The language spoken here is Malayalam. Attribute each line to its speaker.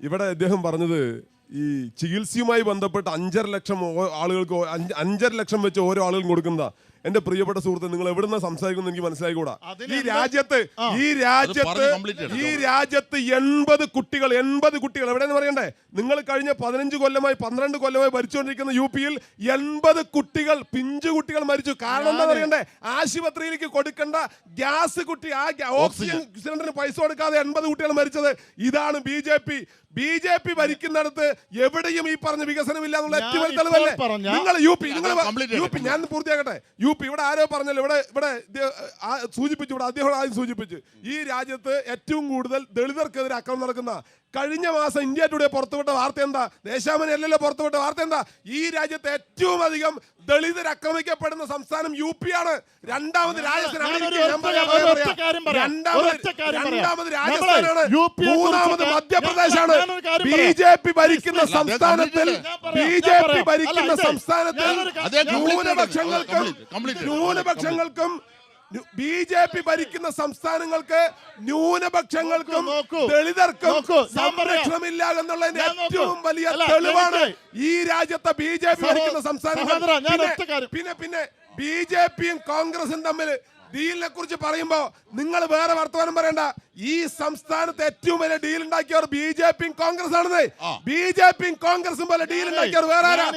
Speaker 1: ഇവിടെ അദ്ദേഹം പറഞ്ഞത് ഈ ചികിത്സയുമായി ബന്ധപ്പെട്ട് 5.5 ലക്ഷം ആളുകൾക്ക് 5.5 ലക്ഷം വെച്ച് ഓരോ ആളുകളും കൊടുക്കുന്നതാ. എന്റെ പ്രിയപ്പെട്ട സുഹൃത്ത്, നിങ്ങൾ എവിടുന്ന സംസാരിക്കുന്നത് എനിക്ക് മനസ്സിലായിക്കൂടാ. ഈ രാജ്യത്ത് 80 കുട്ടികൾ എവിടെയെന്ന് പറയണ്ടേ? നിങ്ങൾ കഴിഞ്ഞ 15 കൊല്ലമായി 12 കൊല്ലമായി ഭരിച്ചുകൊണ്ടിരിക്കുന്ന UP-യിൽ 80 കുട്ടികൾ, പിഞ്ചു കുട്ടികൾ മരിച്ചു. കാരണം എന്താ പറയണ്ടേ? ആശുപത്രിയിലേക്ക് കൊടുക്കേണ്ട ഗ്യാസ് കുട്ടി, ആ ഓക്സിജൻ സിലിണ്ടറിന് പൈസ കൊടുക്കാതെ 80 കുട്ടികൾ മരിച്ചത്. ഇതാണ് BJP ഭരിക്കുന്നിടത്ത് എവിടെയും ഈ പറഞ്ഞ വികസനമില്ല എന്നുള്ള ഏറ്റവും വലിയ തെളിവല്ലേ? നിങ്ങൾ UP ഞാൻ പൂർത്തിയാക്കട്ടെ. UP ഇവിടെ ആരോ പറഞ്ഞല്ലോ, ഇവിടെ സൂചിപ്പിച്ചു, ഇവിടെ അദ്ദേഹം ആദ്യം സൂചിപ്പിച്ചു, ഈ രാജ്യത്ത് ഏറ്റവും കൂടുതൽ ദളിതർക്കെതിരെ അക്രമം നടക്കുന്ന. കഴിഞ്ഞ മാസം ഇന്ത്യ ടുഡേ പുറത്തുവിട്ട വാർത്ത എന്താ? ദേശാഭിമാനി അല്ലല്ലോ പുറത്തുവിട്ട വാർത്ത എന്താ? ഈ രാജ്യത്ത് ഏറ്റവും അധികം ദളിതർ ആക്രമിക്കപ്പെടുന്ന സംസ്ഥാനം UP-യാണ്. രണ്ടാമത് രാജസ്ഥാനാണ്, മൂന്നാമത് മധ്യപ്രദേശാണ്. BJP ഭരിക്കുന്ന സംസ്ഥാനത്തിൽ ന്യൂനപക്ഷങ്ങൾക്കും BJP ഭരിക്കുന്ന സംസ്ഥാനങ്ങൾക്ക് ന്യൂനപക്ഷങ്ങൾക്കും ദളിതർക്കും സംരക്ഷണമില്ല എന്നുള്ളതിന്റെ ഏറ്റവും വലിയ തെളിവാണ് ഈ രാജ്യത്തെ BJP ഭരിക്കുന്ന സംസ്ഥാനങ്ങൾ. പിന്നെ BJP-യും കോൺഗ്രസും തമ്മിൽ ഡീലിനെ കുറിച്ച് പറയുമ്പോ നിങ്ങൾ വേറെ വർത്തമാനം പറയണ്ട. ഈ സംസ്ഥാനത്ത് ഏറ്റവും വലിയ ഡീൽ ഉണ്ടാക്കിയവർ BJP-യും കോൺഗ്രസ് ആണെന്നേ. BJP-യും കോൺഗ്രസും പോലെ ഡീൽ ഉണ്ടാക്കിയവർ വേറെ ആരാ?